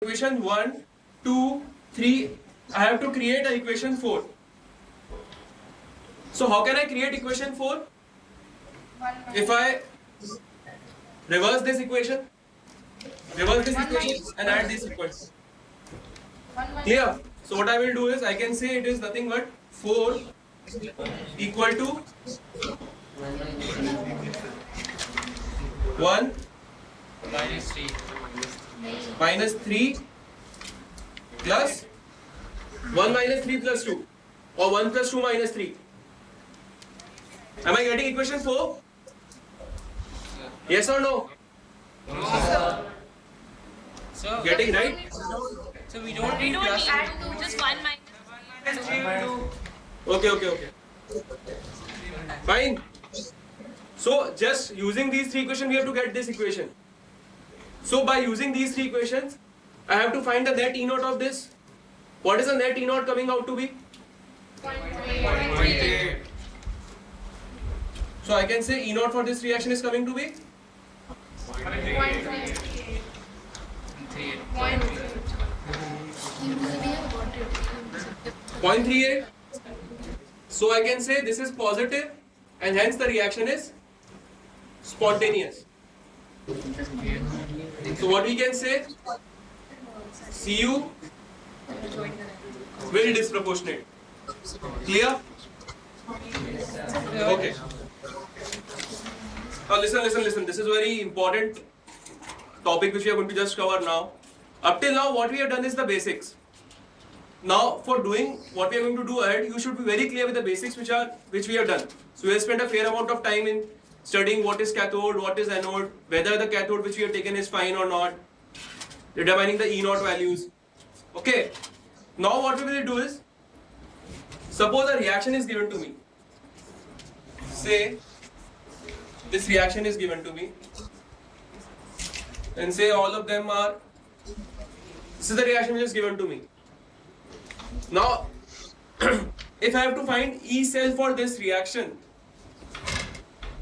equation 1, 2, 3, I have to create an equation 4. So how can I create equation 4? If I reverse this equation and add this equation. Clear? So what I will do is I can say it is nothing but 4 equal to 1 minus 3 plus 1 minus 3 plus 2 or 1 plus 2 minus 3. Am I getting equation 4? Yes or no? So Getting right? So we don't need We don't plus add 2, just 1 minus. Okay. Fine. So just using these three equations, we have to get this equation. So by using these three equations, I have to find the net E naught of this. What is the net E naught coming out to be? 0.38. So I can say E naught for this reaction is coming to be 0.38. 0.38. So I can say this is positive and hence the reaction is spontaneous. So what we can say? Cu will disproportionate. Clear? Okay. Now listen. This is very important topic which we are going to just cover now. Up till now what we have done is the basics. Now for doing what we are going to do ahead, you should be very clear with the basics which we have done. So we have spent a fair amount of time in studying what is cathode, what is anode, whether the cathode which we have taken is fine or not, determining the E naught values. Okay. Now what we will do is, suppose a reaction is given to me. Say this reaction is given to me and say all of them are, this is the reaction which is given to me. Now if I have to find E cell for this reaction,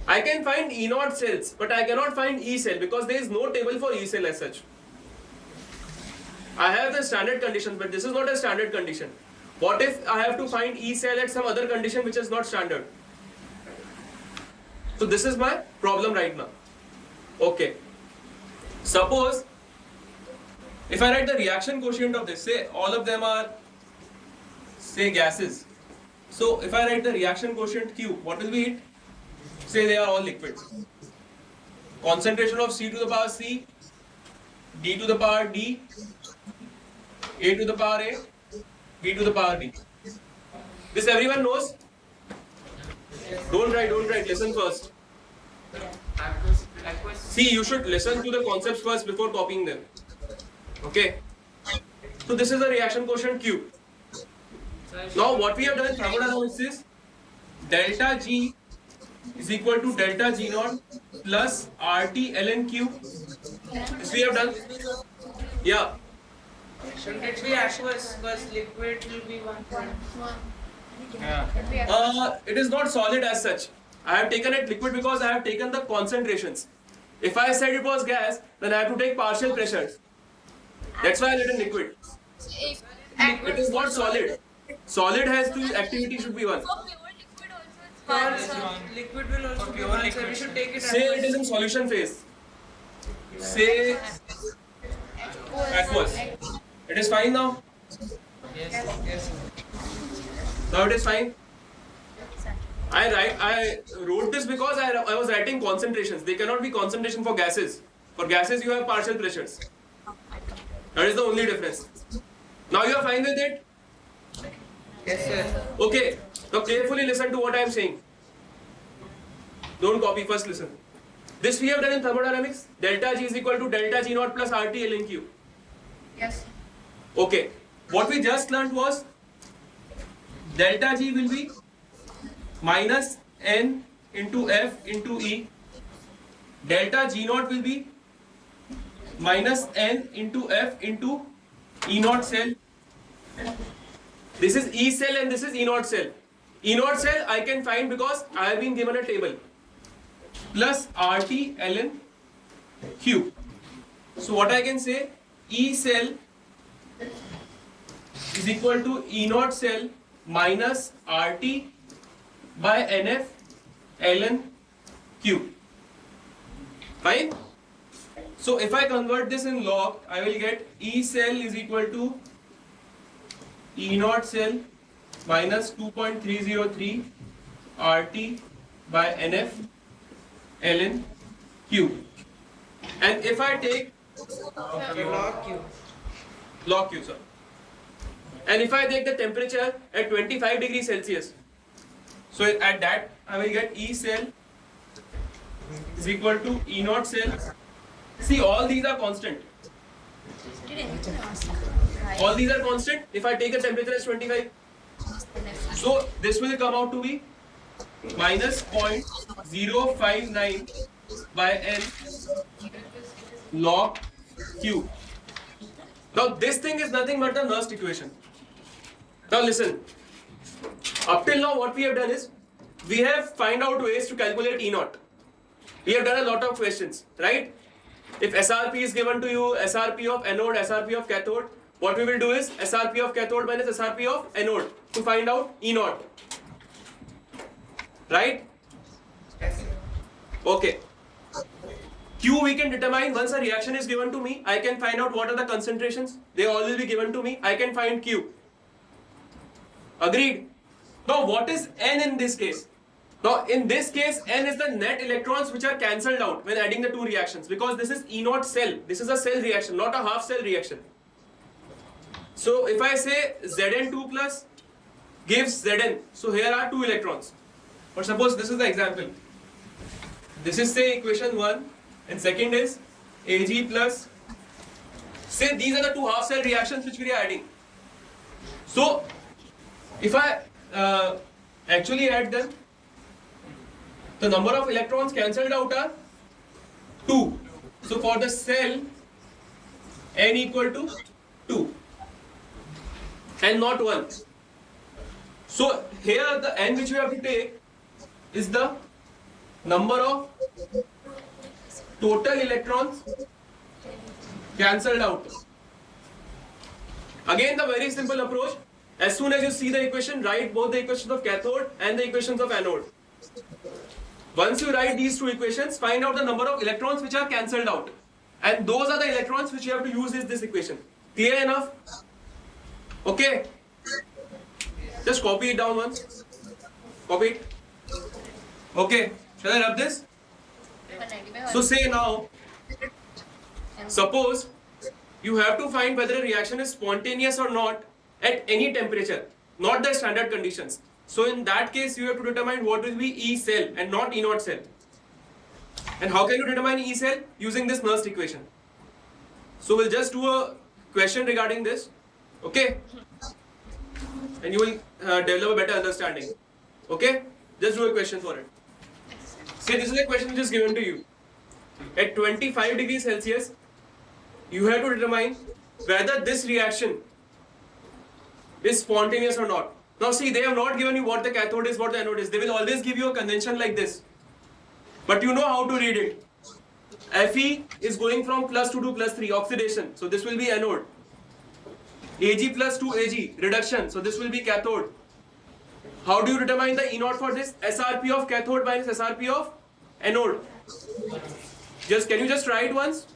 I can find E naught cells, but I cannot find E cell because there is no table for E cell as such. I have the standard condition, but this is not a standard condition. What if I have to find E cell at some other condition which is not standard? So this is my problem right now. Okay. Suppose if I write the reaction quotient of this, say all of them are, say, gases. So if I write the reaction quotient Q, what will be it? Say they are all liquid. Concentration of C to the power C, D to the power D, A to the power A, B to the power B. This everyone knows? Don't write, listen first. See, you should listen to the concepts first before copying them. Okay? So this is the reaction quotient Q. Now what we have done in thermodynamics is delta G is equal to delta G naught plus RT ln Q. This we have done. Yeah. Shouldn't it be aqueous because liquid will be 1.1. It is not solid as such. I have taken it liquid because I have taken the concentrations. If I said it was gas, then I have to take partial pressures. That's why I written liquid. It is not solid. Solid has to, activity should be 1. Liquid will also be 1, so we should take it Say aqueous. it is in solution phase. Say aqueous. It is fine now? Yes. Now it is fine? I wrote this because I was writing concentrations. They cannot be concentration for gases. For gases you have partial pressures. That is the only difference. Now you are fine with it? Yes, sir. Okay. Now carefully listen to what I am saying. Don't copy, first listen. This we have done in thermodynamics. Delta G is equal to delta G naught plus RT ln Q. Yes. Okay. What we just learned was delta G will be minus N into F into E. Delta G naught will be minus N into F into E naught cell. This is E cell and this is E naught cell. E naught cell I can find because I have been given a table. Plus RT ln Q. So what I can say, E cell is equal to E naught cell minus RT by NF ln Q. Fine? So if I convert this in log, I will get E cell is equal to E naught cell minus 2.303 RT by NF ln Q. And if I take log Q, sir. And if I take the temperature at 25 degrees Celsius, so at that I will get E cell is equal to E naught cell. See, all these are constant. Did anyone ask? All these are constant. If I take the temperature as 25, so this will come out to be minus 0.059 by N log Q. Now this thing is nothing but the Nernst equation. Now listen, up till now what we have done is, we have find out ways to calculate E naught. We have done a lot of questions, right? If SRP is given to you, SRP of anode, SRP of cathode, what we will do is SRP of cathode minus SRP of anode to find out E naught. Right? Okay. Q we can determine once a reaction is given to me, I can find out what are the concentrations. They all will be given to me. I can find Q. Agreed? Now what is N in this case? Now in this case, N is the net electrons which are cancelled out when adding the two reactions, because this is E naught cell. This is a cell reaction, not a half cell reaction. So if I say Zn2 plus gives Zn, so here are two electrons. Or suppose this is the example. This is say equation 1 and second is Ag plus, say these are the two half cell reactions which we are adding. So if I actually add them, the number of electrons cancelled out are 2. So for the cell, N equal to 2 and not 1. So here the N which we have to take is the number of total electrons cancelled out. Again the very simple approach, as soon as you see the equation, write both the equations of cathode and the equations of anode. Once you write these two equations, find out the number of electrons which are cancelled out. And those are the electrons which you have to use in this equation. Clear enough? Okay. Just copy it down once. Copy it. Okay. Shall I rub this? So say now, suppose you have to find whether a reaction is spontaneous or not at any temperature, not the standard conditions. So in that case, you have to determine what will be E cell and not E naught cell. And how can you determine E cell? Using this Nernst equation. So we'll just do a question regarding this, okay? And you will develop a better understanding, okay? Just do a question for it. Say this is a question which is given to you. At 25 degrees Celsius, you have to determine whether this reaction is spontaneous or not. Now see, they have not given you what the cathode is, what the anode is. They will always give you a convention like this. But you know how to read it. Fe is going from plus 2 to plus 3, oxidation. So this will be anode. Ag plus 2 Ag, reduction. So this will be cathode. How do you determine the E naught for this? SRP of cathode minus SRP of anode. Can you just try it once?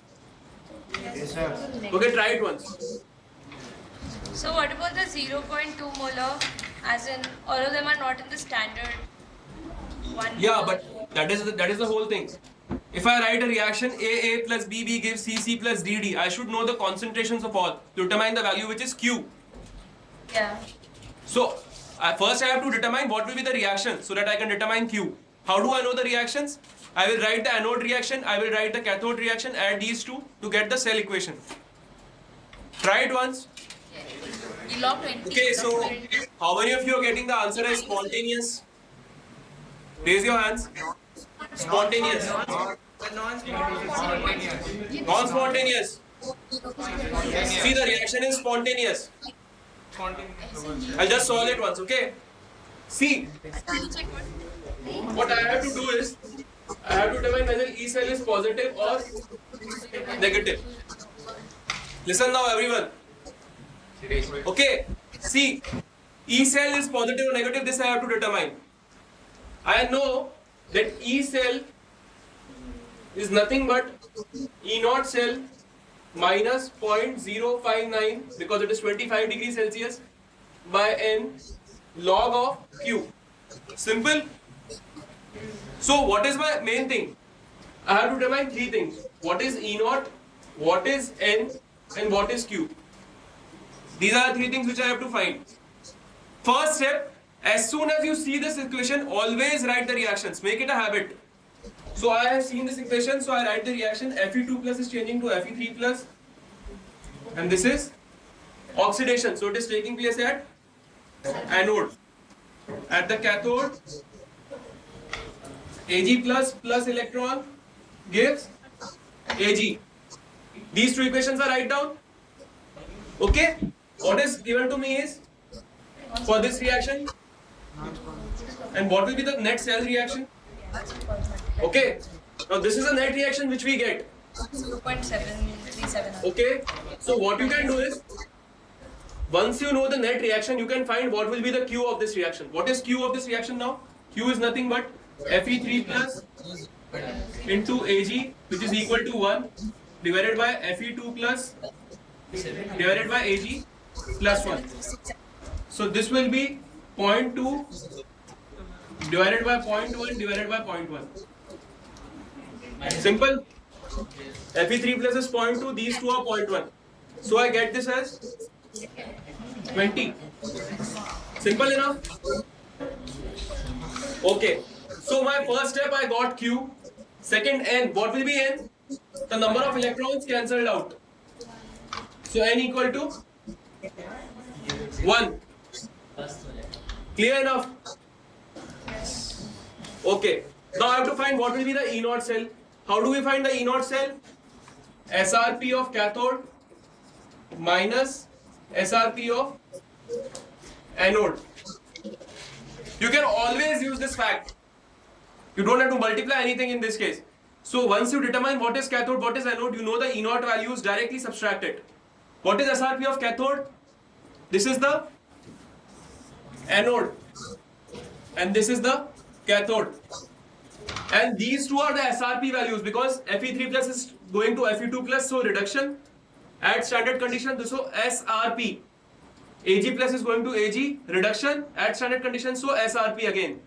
Yes, sir. Okay, try it once. So what about the 0.2 molar? As in, all of them are not in the standard one. Yeah, molar. but that is the whole thing. If I write a reaction AA plus BB gives CC plus DD, I should know the concentrations of all to determine the value which is Q. Yeah. So first I have to determine what will be the reaction so that I can determine Q. How do I know the reactions? I will write the anode reaction, I will write the cathode reaction, add these two to get the cell equation. Try it once. You log 20. Okay, so how many of you are getting the answer as spontaneous? Raise your hands. Spontaneous. The non-spontaneous. Non-spontaneous. See, the reaction is spontaneous. I'll just solve it once, okay? See, what I have to do is, I have to determine whether E cell is positive or negative. Listen now everyone. Okay, see, E cell is positive or negative, this I have to determine. I know that E cell is nothing but E naught cell minus 0.059 because it is 25 degrees Celsius by n log of Q. Simple. So what is my main thing? I have to determine three things. What is E naught, what is N, and what is Q. These are the three things which I have to find. First step, as soon as you see this equation, always write the reactions. Make it a habit. So I have seen this equation, so I write the reaction. Fe2 plus is changing to Fe3 plus. And this is oxidation. So it is taking place at anode. At the cathode, Ag plus electron gives Ag. These two equations are write down. Okay? What is given to me is for this reaction. And what will be the net cell reaction? Okay. Now this is a net reaction which we get. 0.737. Okay. So what you can do is, once you know the net reaction, you can find what will be the Q of this reaction. What is Q of this reaction now? Q is nothing but Fe3 plus into Ag, which is equal to 1 divided by Fe2 plus divided by Ag plus 1. So this will be 0.2 divided by 0.1 divided by 0.1. Simple. Fe3 plus is 0.2, these two are 0.1. So I get this as 20. Simple enough? Okay. So my first step I got Q. Second N. What will be N? The number of electrons cancelled out. So N equal to 1. Clear enough? Okay. Now I have to find what will be the E naught cell. How do we find the E naught cell? SRP of cathode minus SRP of anode. You can always use this fact. You don't have to multiply anything in this case. So once you determine what is cathode, what is anode, you know the E naught values, directly subtract it. What is SRP of cathode? This is the anode and this is the cathode. And these two are the SRP values because Fe3 plus is going to Fe2 plus, so reduction at standard condition, so SRP. Ag plus is going to Ag, reduction at standard condition, so SRP again.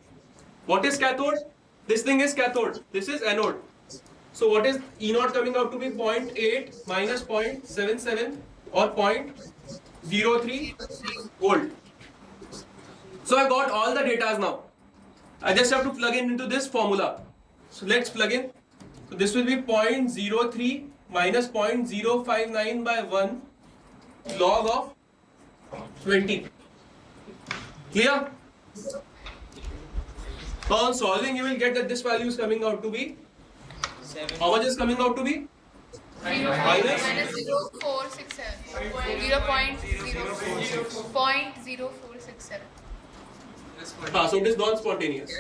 What is cathode? This thing is cathode, this is anode. So what is E naught coming out to be? 0.8 minus 0.77 or 0.03 volt. So I got all the data now. I just have to plug in into this formula. So let's plug in. So this will be 0.03 minus 0.059 by 1 log of 20. Clear? Now on solving you will get that this value is coming out to be, how much is coming out to be? Minus 0467. 0.0467. So it is non-spontaneous.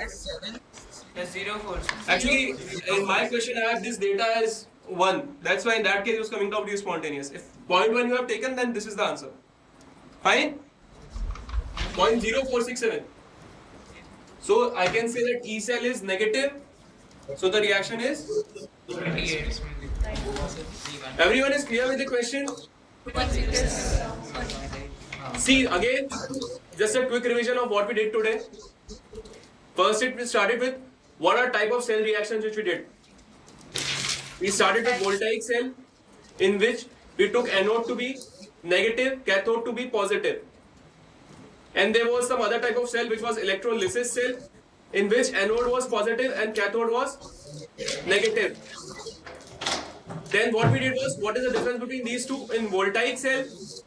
That's 0.4. Actually, in my question I have this data as 1. That's why in that case it was coming out to be spontaneous. If 0.1 you have taken, then this is the answer. Fine? 0.0467. So I can say that E cell is negative. So the reaction is 28. Everyone is clear with the question? See again, just a quick revision of what we did today. First we started with what are type of cell reactions which we did. We started with voltaic cell in which we took anode to be negative, cathode to be positive. And there was some other type of cell which was electrolysis cell in which anode was positive and cathode was negative. Then what we did was, what is the difference between these two? In voltaic cell,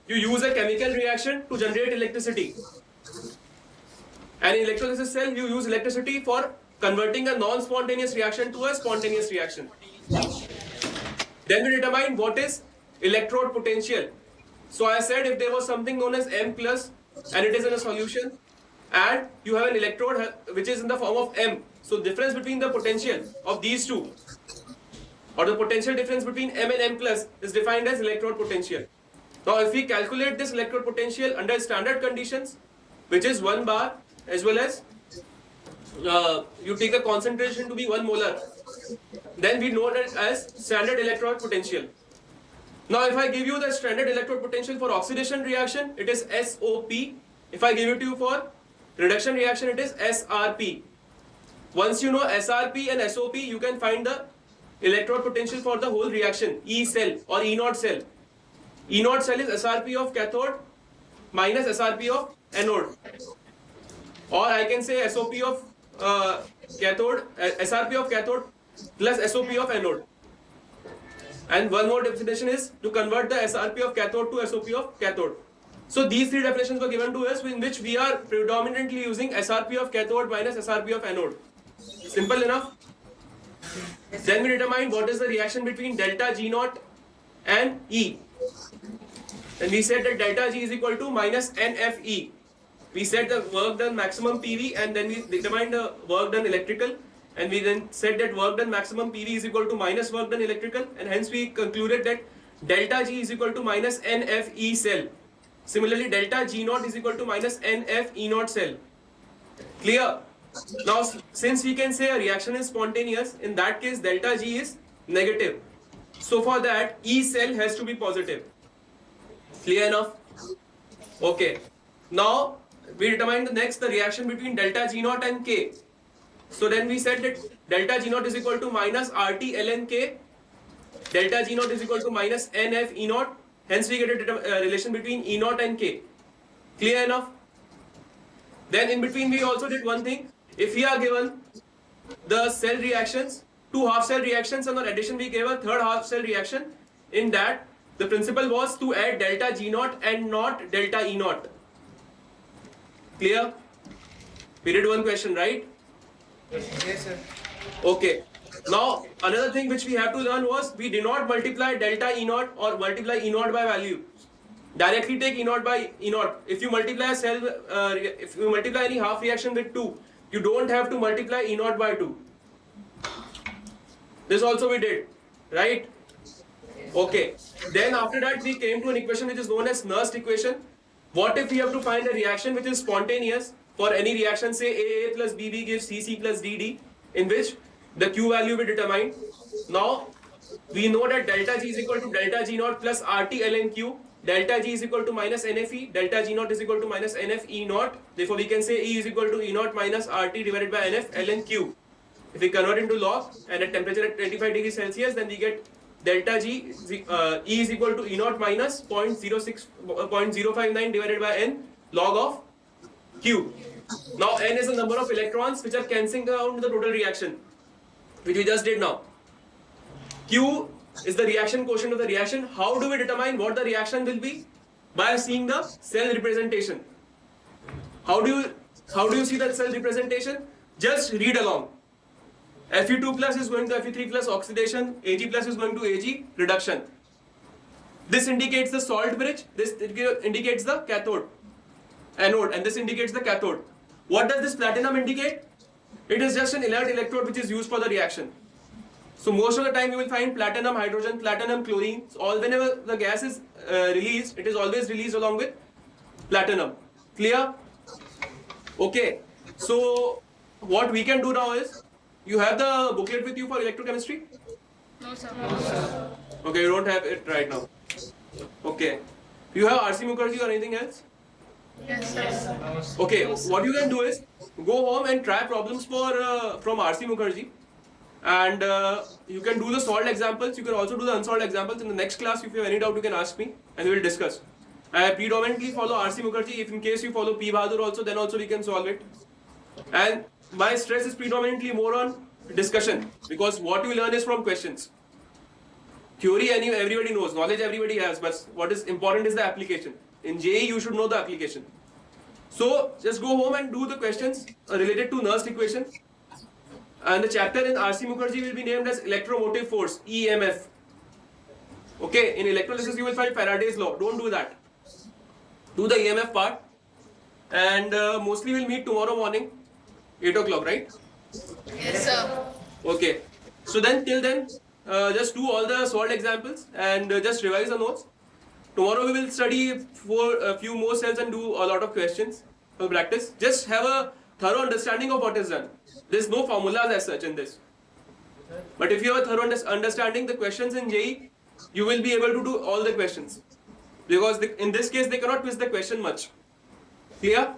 you use a chemical reaction to generate electricity. And in electrolysis cell, you use electricity for converting a non-spontaneous reaction to a spontaneous reaction. Then we determine what is electrode potential. So I said if there was something known as M plus and it is in a solution and you have an electrode which is in the form of M. So difference between the potential of these two, or the potential difference between M and M plus, is defined as electrode potential. Now if we calculate this electrode potential under standard conditions, which is 1 bar, as well as you take the concentration to be 1 molar, then we know that as standard electrode potential. Now if I give you the standard electrode potential for oxidation reaction, it is SOP. If I give it to you for reduction reaction, it is SRP. Once you know SRP and SOP, you can find the electrode potential for the whole reaction, E cell or E naught cell. E naught cell is SRP of cathode minus SRP of anode, or I can say SOP of cathode, SRP of cathode plus SOP of anode. And one more definition is to convert the SRP of cathode to SOP of cathode. So these three definitions were given to us, in which we are predominantly using SRP of cathode minus SRP of anode. Simple enough. Then we determine what is the reaction between delta G naught and E. And we said that delta G is equal to minus NFE. We said the work done maximum PV, and then we determined the work done electrical, and we then said that work done maximum PV is equal to minus work done electrical, and hence we concluded that delta G is equal to minus NFE cell. Similarly, delta G naught is equal to minus NF E naught cell. Clear? Now, since we can say a reaction is spontaneous, in that case delta G is negative. So for that, E cell has to be positive. Clear enough? Okay. Now we determine the reaction between delta G naught and K. So then we said that delta G naught is equal to minus RT ln K. Delta G naught is equal to minus NF E naught. Hence we get a relation between E naught and K. Clear enough? Then in between we also did one thing. If we are given the cell reactions, 2 half cell reactions, and on addition we gave a third half cell reaction, in that the principle was to add delta G naught and not delta E naught. Clear? We did one question, right? Yes, sir. Okay. Now another thing which we have to learn was, we did not multiply delta E naught or multiply E naught by value. Directly take E naught by E naught. If you multiply a cell, if you multiply any half reaction with 2, you don't have to multiply E naught by 2. This also we did, right? Okay. Then after that we came to an equation which is known as Nernst equation. What if we have to find a reaction which is spontaneous for any reaction, say AA plus BB gives CC plus DD, in which the Q value we determine. Now we know that delta G is equal to delta G naught plus RT ln Q. Delta G is equal to minus NFE. Delta G naught is equal to minus NF E naught. Therefore we can say E is equal to E naught minus RT divided by NF ln Q. If we convert into log and at temperature at 25 degrees Celsius, then we get delta G E is equal to E naught minus 0.059 divided by N log of Q. Now N is the number of electrons which are cancelling around the total reaction, which we just did now. Q is the reaction quotient of the reaction. How do we determine what the reaction will be? By seeing the cell representation. How do you see that cell representation? Just read along. Fe2 plus is going to Fe3 plus oxidation, Ag plus is going to Ag reduction. This indicates the salt bridge, this indicates the cathode, anode, and this indicates the cathode. What does this platinum indicate? It is just an inert electrode which is used for the reaction. So most of the time you will find platinum, hydrogen, platinum, chlorine. So whenever the gas is released, it is always released along with platinum. Clear? Okay. So what we can do now is, you have the booklet with you for electrochemistry? No, sir. Okay, you don't have it right now. Okay. Do you have RC Mukherjee or anything else? Yes, sir. Okay, what you can do is, go home and try problems from RC Mukherjee. And you can do the solved examples. You can also do the unsolved examples. In the next class, if you have any doubt, you can ask me and we will discuss. I predominantly follow RC Mukherjee. If in case you follow P. Bahadur also, then also we can solve it. And my stress is predominantly more on discussion, because what you learn is from questions. Theory everybody knows, knowledge everybody has, but what is important is the application. In JEE you should know the application. So just go home and do the questions related to Nernst equation. And the chapter in RC Mukherjee will be named as electromotive force, EMF. Okay, in electrolysis you will find Faraday's law. Don't do that. Do the EMF part. And mostly we'll meet tomorrow morning, 8 o'clock, right? Yes, sir. Okay. So then, till then, just do all the solved examples and just revise the notes. Tomorrow we will study for a few more cells and do a lot of questions for practice. Just have a thorough understanding of what is done. There's no formulas as such in this. But if you have a thorough understanding the questions in JEE, you will be able to do all the questions. Because in this case, they cannot twist the question much. Clear?